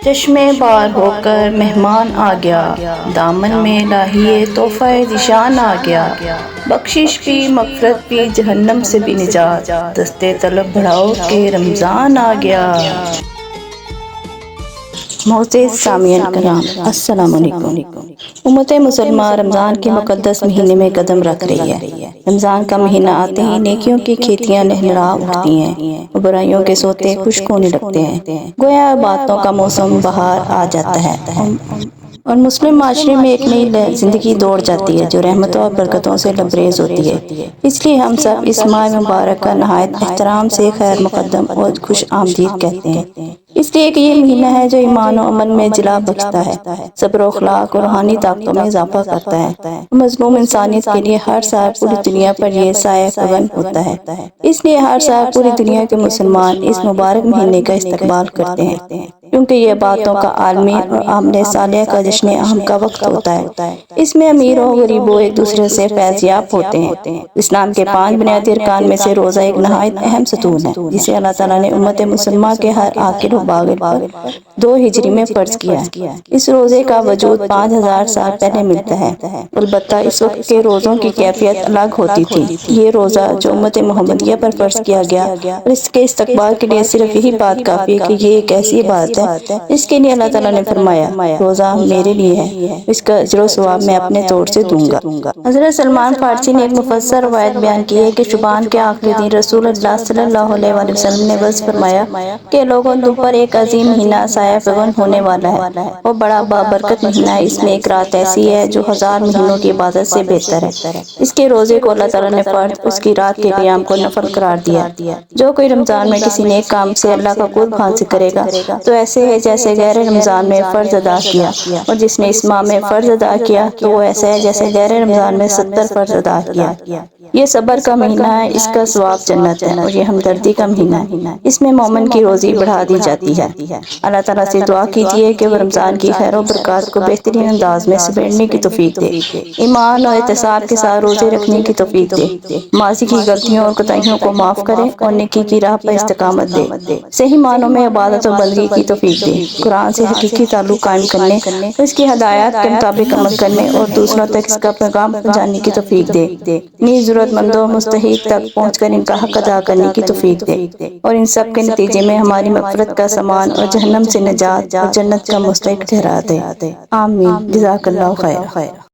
چشمے بار ہو کر مہمان آ گیا، دامن میں لاہیے تحفہ ذیشان آ گیا، بخشش بھی مغفرت بھی جہنم سے بھی نجات، دستے طلب بڑھاؤ کہ رمضان آ گیا۔ معزز سامعین کرام، السلام علیکم۔ امت مسلمہ رمضان کے مقدس مہینے میں قدم رکھ رہی ہے۔ رمضان کا مہینہ آتے ہی نیکیوں کی کھیتیاں لہلہا اٹھتی ہیں اور برائیوں کے سوتے خشک ہونے لگتے ہیں، گویا باتوں کا موسم بہار آ جاتا ہے اور مسلم معاشرے میں ایک نئی زندگی دوڑ جاتی ہے جو رحمتوں اور برکتوں سے لبریز ہوتی ہے۔ اس لیے ہم سب اس ماہ مبارک کا نہایت احترام سے خیر مقدم اور خوش آمدید کہتے ہیں، اس لیے کہ یہ مہینہ ہے جو ایمان و عمل میں جلا بخشتا ہے، صبر و اخلاق اور روحانی طاقتوں میں اضافہ کرتا ہے۔ مظلوم انسانیت کے لیے ہر سال پوری دنیا پر یہ سایہ فغن ہوتا ہے، اس لیے ہر سال پوری دنیا کے مسلمان اس مبارک مہینے کا استقبال کرتے ہیں، کیونکہ یہ باتوں کا عالمی اور عمل صالح کا جشن اہم کا وقت ہوتا ہے۔ اس میں امیر و غریب ایک دوسرے سے فیض یاب ہوتے ہیں۔ اسلام کے 5 بنیادی ارکان میں سے روزہ ایک نہایت اہم ستون ہے، جسے اللہ تعالیٰ نے امت مسلمہ کے ہر عاقل و بالغ پر 2 ہجری میں فرض کیا ہے۔ اس روزے کا وجود 5000 سال پہلے ملتا ہے، البتہ اس وقت کے روزوں کی کیفیت الگ ہوتی تھی۔ یہ روزہ جو امت محمدیہ پر فرض کیا گیا اور اس کے استقبال کے لیے صرف یہی بات کافی ہے کہ یہ ایک ایسی عبادت ہے جس کے لیے اللہ تعالیٰ نے فرمایا، روزہ میرے لیے ہے، اس کا اجر و ثواب میں اپنے طور سے دوں گا۔ حضرت سلمان فارسی نے ایک مفصل روایت بیان کی ہے کہ شعبان کے آخری دن رسول اللہ صلی اللہ علیہ وآلہ وسلم نے وعظ فرمایا کہ لوگوں تم پر ایک عظیم مہینہ سایہ فغن ہونے والا ہے اور بڑا بابرکت مہینہ ہے۔ اس میں ایک رات ایسی ہے جو 1000 مہینوں کی عبادت سے بہتر ہے۔ اس کے روزے کو اللہ تعالیٰ نے فرض، اس کی رات کے قیام کو نفل قرار دیا۔ جو کوئی رمضان میں کسی نیک کام سے اللہ کا قرب حاصل کرے گا تو ایسے ہے جیسے غیر رمضان میں فرض ادا کیا، اور جس نے اس ماہ میں فرض ادا کیا تو وہ ایسا ہے جیسے غیر رمضان میں 70 فرض ادا کیا۔ یہ صبر کا مہینہ ہے، اس کا ثواب جنت ہے، اور یہ ہمدردی کا مہینہ ہے، اس میں مومن کی روزی بڑھا دی جاتی ہے۔ اللہ تعالیٰ سے دعا کیجیے کہ وہ رمضان کی خیر و برکات کو بہترین انداز میں سمیٹنے کی توفیق دے، ایمان اور احتساب کے ساتھ روزے رکھنے کی توفیق دے، ماضی کی غلطیوں اور کوتاہیوں کو معاف کرے اور نیکی کی راہ پر استقامت دے، صحیح معنوں میں عبادت و بندگی کی توفیق دے، قرآن سے حقیقی تعلق قائم کرنے اور اس کی ہدایات کے مطابق عمل کرنے اور دوسروں تک اس کا پیغام پہنچانے کی توفیق دے، نیز ضرورت مندوں اور مستحق تک پہنچ کر ان کا حق ادا کرنے کی توفیق دے، اور ان سب کے نتیجے میں ہماری مغفرت کا سامان اور جہنم سے نجات اور جنت کا مستحق ٹھہرا دے۔ آمین۔ جزاک اللہ خیر۔